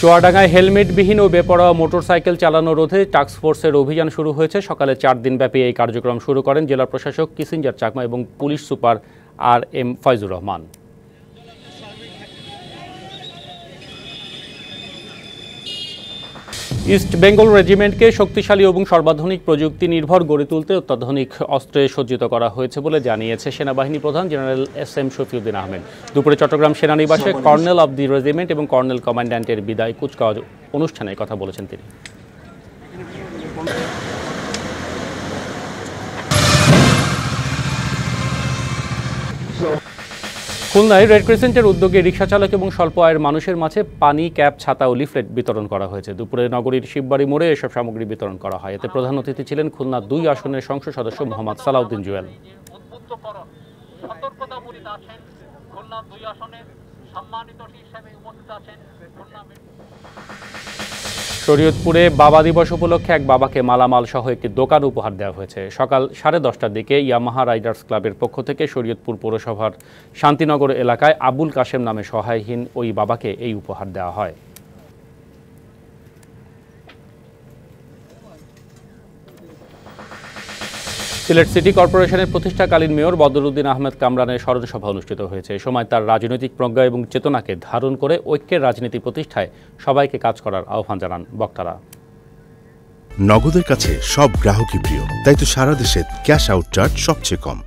চুয়াডাঙ্গায় হেলমেটবিহীন ও বেপরোয়া মোটরসাইকেল চালানো রোধে টাস্কফোর্সের অভিযান শুরু হয়েছে। সকালে 4 দিনব্যাপী এই কার্যক্রম শুরু করেন জেলা প্রশাসক কিসিঞ্জার চাকমা এবং police super RM Foyzur Rahman. East Bengal রেজিমেন্টকে শক্তিশালী এবং সর্বাধুনিক প্রযুক্তি নির্ভর গড়ে তুলতে অত্যাধুনিক অস্ত্রে সজ্জিত করা হয়েছে বলে জানিয়েছে সেনাবাহিনী প্রধান জেনারেল SM শফিউদ্দিন আহমেদ। দুপুরে চট্টগ্রাম সেনানিবাসে কর্নেল অব দি রেজিমেন্ট এবং কর্নেল কমান্ড্যান্টের বিদায় কুচকাওয়াজ অনুষ্ঠানে কথা বলেছেন তিনি। খুলনায় রেড ক্রিসেন্টের উদ্যোগে রিকশা চালক এবং স্বল্প আয়ের মানুষের মাঝে পানি, ক্যাপ, ছাতা ও লিফলেট বিতরণ করা হয়েছে। দুপুরে নগরীর শিববাড়ি মোড়ে এসব সামগ্রী বিতরণ করা হয়। এতে প্রধান অতিথি ছিলেন খুলনা 2 আসনের সংসদ সদস্য মোহাম্মদ সালাউদ্দিন জুয়েল। শরীয়তপুরে বাবা দিবস উপলক্ষে এক বাবাকে মালামাল সহ একটি দোকান উপহার দেওয়া হয়েছে। সকাল 10:30টার দিকে ইয়ামাহা রাইডার্স ক্লাবের পক্ষ থেকে শরীয়তপুর পৌরসভার শান্তিনগর এলাকায় আবুল কাশেম নামে সহায়হীন ওই বাবাকে এই উপহার দেওয়া হয়। সিলেট সিটি কর্পোরেশনের প্রতিষ্ঠাকালীন মেয়র বদরুদ্দিন আহমেদ কামরানের স্মরণসভা অনুষ্ঠিত হয়েছে। এ সময় তার রাজনৈতিক প্রজ্ঞা এবং চেতনাকে ধারণ করে ঐক্যের রাজনীতি প্রতিষ্ঠায় সবাইকে কাজ করার আহ্বান জানান বক্তারা। নগদের কাছে সব গ্রাহকই প্রিয়, তাই তো সারা দেশে ক্যাশ আউট চার্জ সবচেয়ে কম।